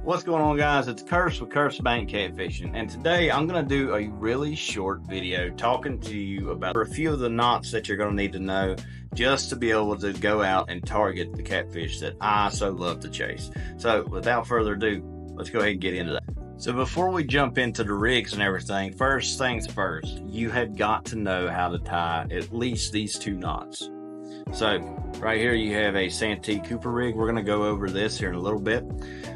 What's going on, guys? It's Curse with Curse Bank Catfishing, and today I'm going to do a really short video talking to you about a few of the knots that you're going to need to know just to be able to go out and target the catfish that I so love to chase. So without further ado, let's go ahead and get into that. So before we jump into the rigs and everything, first things first, you have got to know how to tie at least these two knots. So right here you have a Santee Cooper rig. We're going to go over this here in a little bit,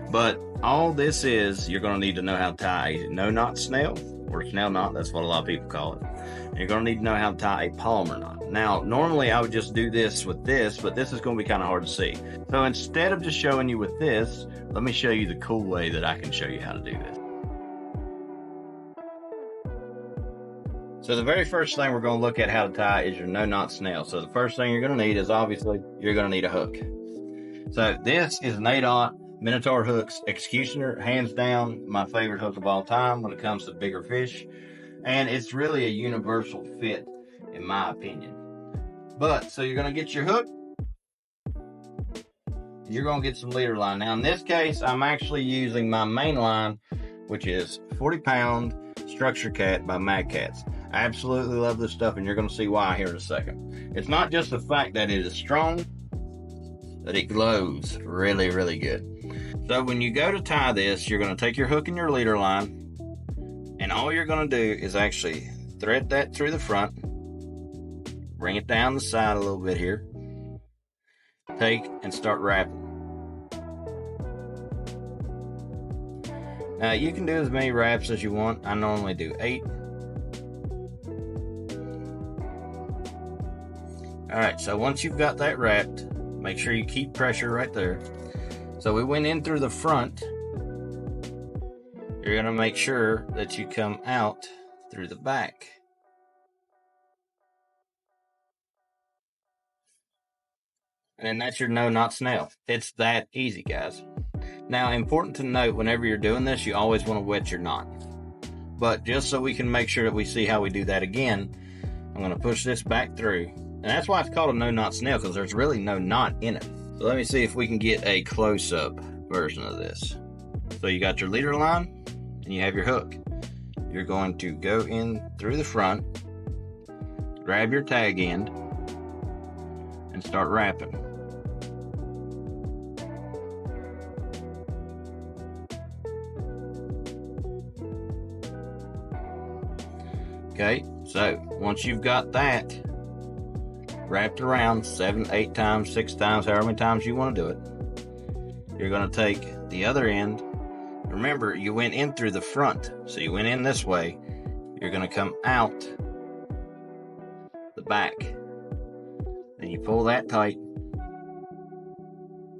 but all this is, you're going to need to know how to tie a no-knot snail, or snail knot, that's what a lot of people call it. And you're going to need to know how to tie a Palmer knot. Now, normally I would just do this with this, but this is going to be kind of hard to see. So instead of just showing you with this, let me show you the cool way that I can show you how to do this. So the very first thing we're going to look at how to tie is your no-knot snail. So the first thing you're going to need is, obviously, you're going to need a hook. So this is an 8/0 Minotaur hooks executioner, hands down my favorite hook of all time when it comes to bigger fish, and it's really a universal fit in my opinion. But so you're going to get your hook, you're going to get some leader line. Now in this case I'm actually using my main line, which is 40-pound Structure Cat by Mad Cats. I absolutely love this stuff, and you're going to see why here in a second. It's not just the fact that it is strong, but it glows really good. So when you go to tie this, you're going to take your hook and your leader line, and all you're going to do is actually thread that through the front, bring it down the side a little bit here, take and start wrapping. Now you can do as many wraps as you want. I normally do 8. Alright, so once you've got that wrapped, make sure you keep pressure right there. So we went in through the front. You're going to make sure that you come out through the back. And then that's your no-knot snail. It's that easy, guys. Now, important to note, whenever you're doing this, you always want to wet your knot. But just so we can make sure that we see how we do that again, I'm going to push this back through. And that's why it's called a no-knot snail, because there's really no knot in it. So let me see if we can get a close-up version of this. So you got your leader line, and you have your hook. You're going to go in through the front, grab your tag end, and start wrapping. Okay, so once you've got that wrapped around 7, 8 times, 6 times, however many times you want to do it, you're going to take the other end. Remember, you went in through the front, so you went in this way. You're going to come out the back. Then you pull that tight,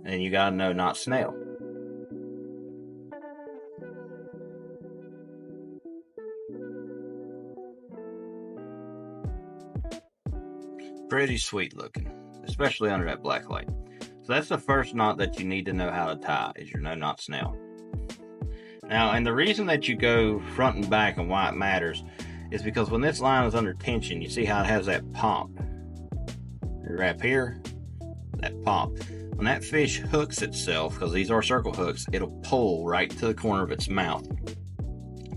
and you got a no-knot snail. Pretty sweet looking, especially under that black light. So that's the first knot that you need to know how to tie, is your no-knot snail. Now, and the reason that you go front and back and why it matters is because when this line is under tension, you see how it has that pop. You wrap here, that pop. When that fish hooks itself, because these are circle hooks, it'll pull right to the corner of its mouth.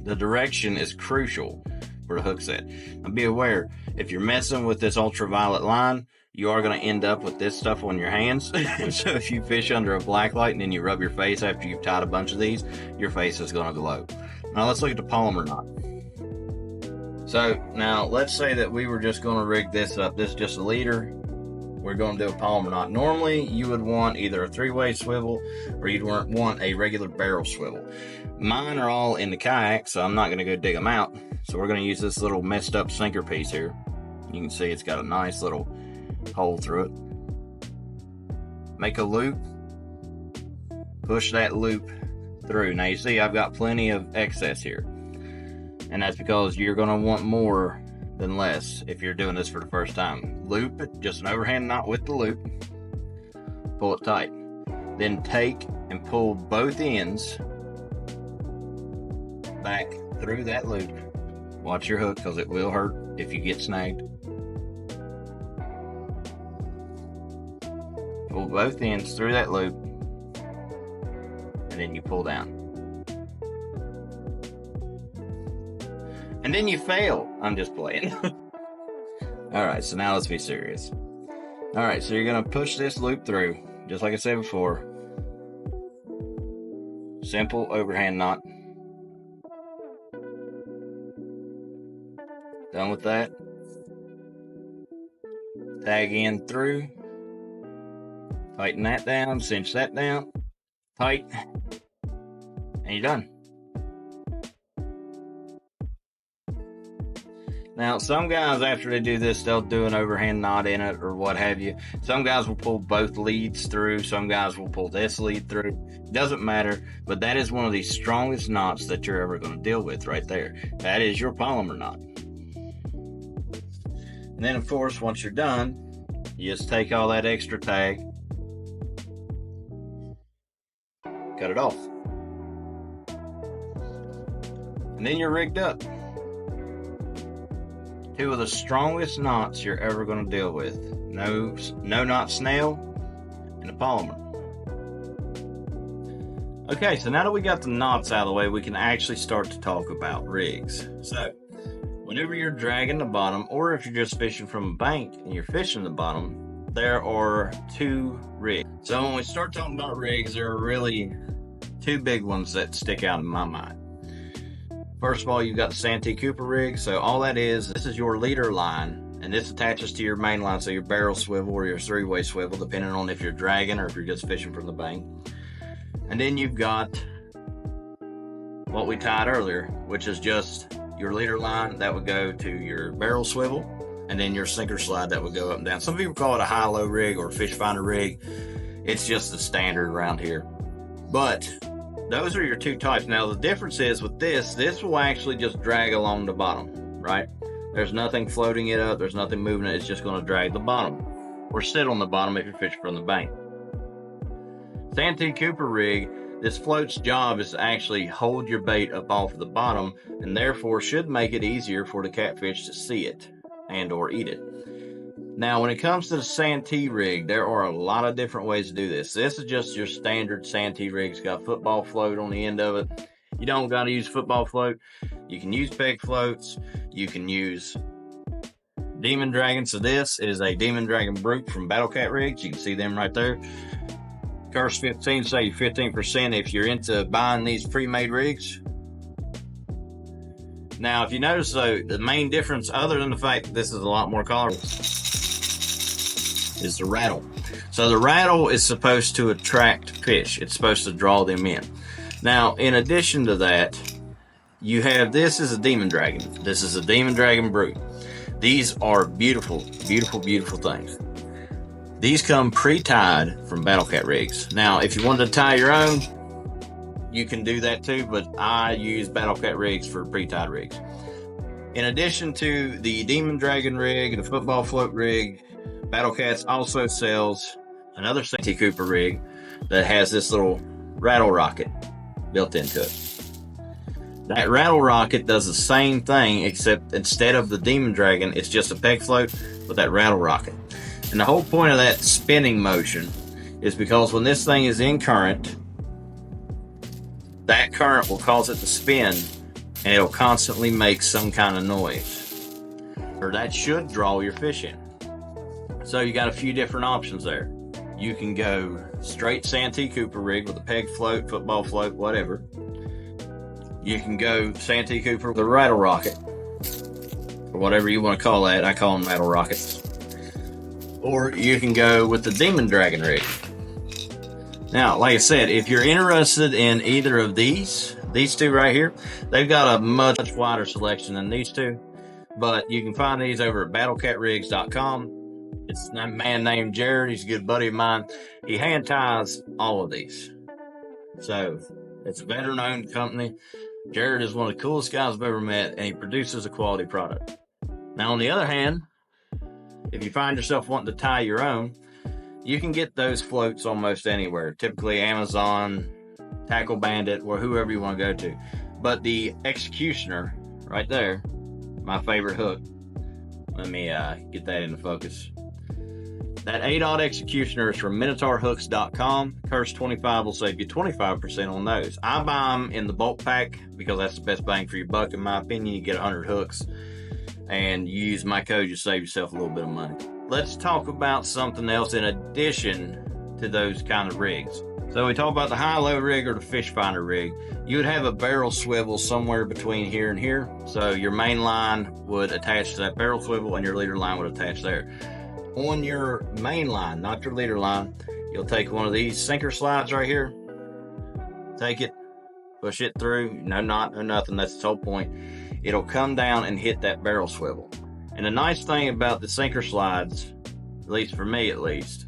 The direction is crucial for a hook set. Now be aware, if you're messing with this ultraviolet line, you are going to end up with this stuff on your hands. So if you fish under a black light and then you rub your face after you've tied a bunch of these, your face is going to glow. Now let's look at the Palmer knot. So now let's say that we were just going to rig this up. This is just a leader. We're going to do a Palmer knot. Normally you would want either a 3-way swivel or you'd want a regular barrel swivel. Mine are all in the kayak, so I'm not going to go dig them out. So we're going to use this little messed up sinker piece here. You can see it's got a nice little hole through it. Make a loop, push that loop through. Now you see I've got plenty of excess here, and that's because you're going to want more than less if you're doing this for the first time. Loop it, just an overhand knot with the loop, pull it tight, then take and pull both ends back through that loop. Watch your hook, because it will hurt if you get snagged. Pull both ends through that loop, and then you pull down. and then you fail. I'm just playing. All right, so now let's be serious. All right, so you're gonna push this loop through, just like I said before. Simple overhand knot. Done with that. Tag in through. Tighten that down, cinch that down. Tight. And you're done. Now, some guys, after they do this, they'll do an overhand knot in it or what have you. Some guys will pull both leads through. Some guys will pull this lead through. Doesn't matter, but that is one of the strongest knots that you're ever going to deal with right there. That is your polymer knot. And then, of course, once you're done, you just take all that extra tag, cut it off, and then you're rigged up. Two of the strongest knots you're ever going to deal with. No knot snail and a polymer. Okay, so now that we got the knots out of the way, we can actually start to talk about rigs. So, whenever you're dragging the bottom, or if you're just fishing from a bank and you're fishing the bottom, there are two rigs. So when we start talking about rigs, there are really two big ones that stick out in my mind. First of all, you've got the Santee Cooper rig. So all that is, this is your leader line, and this attaches to your main line, so your barrel swivel or your three-way swivel, depending on if you're dragging or if you're just fishing from the bank. And then you've got what we tied earlier, which is just your leader line that would go to your barrel swivel, and then your sinker slide that would go up and down. Some people call it a high-low rig or a fish finder rig. It's just the standard around here. But those are your two types. Now, the difference is with this will actually just drag along the bottom, right? There's nothing floating it up. There's nothing moving it. It's just going to drag the bottom or sit on the bottom if you're fishing from the bank. Santee Cooper rig, this float's job is to actually hold your bait up off of the bottom, and therefore should make it easier for the catfish to see it and or eat it. Now, when it comes to the Santee rig, there are a lot of different ways to do this. This is just your standard Santee rig. It's got football float on the end of it. You don't got to use football float. You can use peg floats. You can use Demon Dragon. So this is a Demon Dragon Brute from Battle Cat Rigs. You can see them right there. Curse 15, save 15% if you're into buying these pre-made rigs. Now, if you notice, though, the main difference, other than the fact that this is a lot more colorful, is the rattle. So the rattle is supposed to attract fish. It's supposed to draw them in. Now, in addition to that, you have, this is a Demon Dragon. This is a Demon Dragon Brute. These are beautiful, beautiful, beautiful things. These come pre-tied from Battle Cat Rigs. Now, if you wanted to tie your own, you can do that too, but I use Battle Cat Rigs for pre-tied rigs. In addition to the Demon Dragon rig, the football float rig, Battle Cats also sells another Santee Cooper rig that has this little rattle rocket built into it. That rattle rocket does the same thing, except instead of the Demon Dragon, it's just a peg float with that rattle rocket. And the whole point of that spinning motion is because when this thing is in current, that current will cause it to spin, and it'll constantly make some kind of noise. Or that should draw your fish in. So you got a few different options there. You can go straight Santee Cooper rig with a peg float, football float, whatever. You can go Santee Cooper with a rattle rocket, or whatever you want to call that. I call them rattle rockets. Or you can go with the Demon Dragon rig. Now, like I said, if you're interested in either of these two right here, they've got a much wider selection than these two. But you can find these over at battlecatrigs.com. It's a man named Jared. He's a good buddy of mine. He hand ties all of these. So it's a veteran-owned company. Jared is one of the coolest guys I've ever met, and he produces a quality product. Now, on the other hand, if you find yourself wanting to tie your own, you can get those floats almost anywhere. Typically Amazon, Tackle Bandit, or whoever you want to go to. But the Executioner, right there, my favorite hook. Let me get that into focus. That 8-aught executioner is from MinotaurHooks.com. Curse25 will save you 25% on those. I buy them in the bulk pack because that's the best bang for your buck, in my opinion. You get 100 hooks, and you use my code, you save yourself a little bit of money. Let's talk about something else in addition to those kind of rigs. So we talk about the high-low rig or the fish finder rig. You would have a barrel swivel somewhere between here and here. So your main line would attach to that barrel swivel and your leader line would attach there. On your main line, not your leader line, you'll take one of these sinker slides right here. Take it, push it through, no knot, no nothing, that's the whole point. It'll come down and hit that barrel swivel. And the nice thing about the sinker slides, at least for me at least,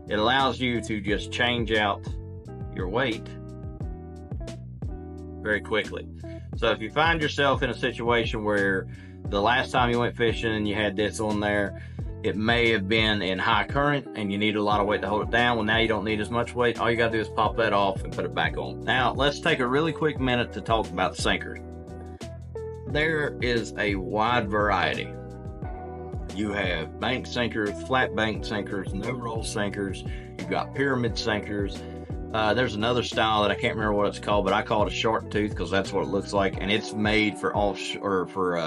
it allows you to just change out your weight very quickly. So if you find yourself in a situation where the last time you went fishing and you had this on there, it may have been in high current and you need a lot of weight to hold it down. Well, now you don't need as much weight. All you got to do is pop that off and put it back on. Now, let's take a really quick minute to talk about the sinkers. There is a wide variety. You have bank sinkers, flat bank sinkers, no roll sinkers. You've got pyramid sinkers. There's another style that I can't remember what it's called, but I call it a shark tooth because that's what it looks like, and it's made for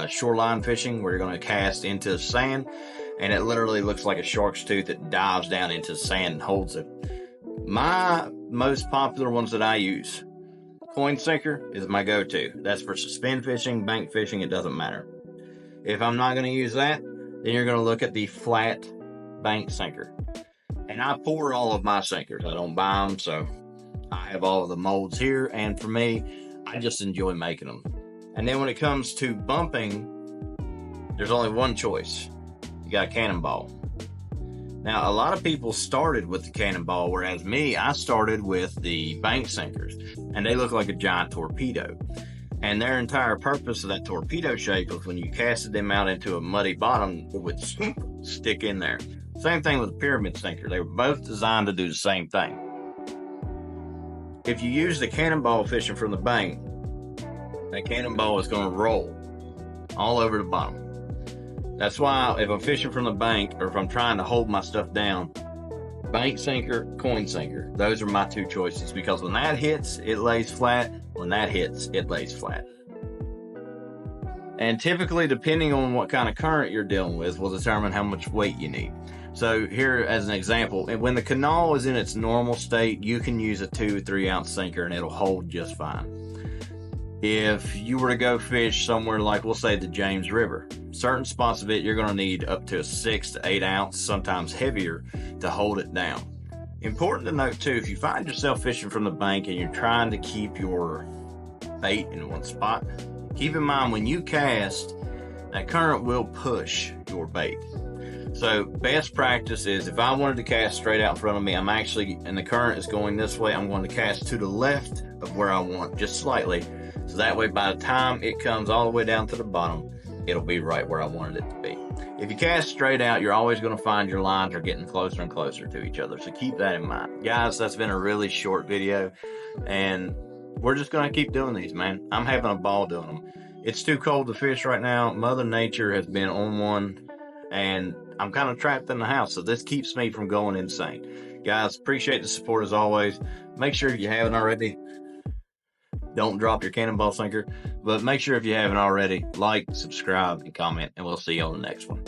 shoreline fishing where you're going to cast into the sand, and it literally looks like a shark's tooth that dives down into the sand and holds it. My most popular ones that I use, coin sinker is my go-to. That's for suspend fishing, bank fishing, it doesn't matter. If I'm not going to use that, then you're going to look at the flat bank sinker. And I pour all of my sinkers. I don't buy them, so I have all of the molds here. And for me, I just enjoy making them. And then when it comes to bumping, there's only one choice. You got a cannonball. Now, a lot of people started with the cannonball, whereas me, I started with the bank sinkers. And they look like a giant torpedo. And their entire purpose of that torpedo shape was when you casted them out into a muddy bottom, it would stick in there. Same thing with the pyramid sinker. They were both designed to do the same thing. If you use the cannonball fishing from the bank, that cannonball is going to roll all over the bottom. That's why if I'm fishing from the bank or if I'm trying to hold my stuff down, bank sinker, coin sinker, those are my two choices, because when that hits, it lays flat. When that hits, it lays flat. And typically, depending on what kind of current you're dealing with, will determine how much weight you need. So here, as an example, when the canal is in its normal state, you can use a 2 or 3 ounce sinker and it'll hold just fine. If you were to go fish somewhere like, we'll say, the James River, certain spots of it, you're going to need up to a 6 to 8 ounce, sometimes heavier, to hold it down. Important to note too, if you find yourself fishing from the bank and you're trying to keep your bait in one spot, keep in mind when you cast, that current will push your bait. So best practice is, if I wanted to cast straight out in front of me, and the current is going this way, I'm going to cast to the left of where I want, just slightly. So that way, by the time it comes all the way down to the bottom, it'll be right where I wanted it to be. If you cast straight out, you're always going to find your lines are getting closer and closer to each other. So keep that in mind. Guys, that's been a really short video, and we're just going to keep doing these, man. I'm having a ball doing them. It's too cold to fish right now. Mother Nature has been on one, and I'm kind of trapped in the house, so this keeps me from going insane. Guys, appreciate the support as always. Make sure if you haven't already, don't drop your cannonball sinker, but make sure if you haven't already, like, subscribe, and comment, and we'll see you on the next one.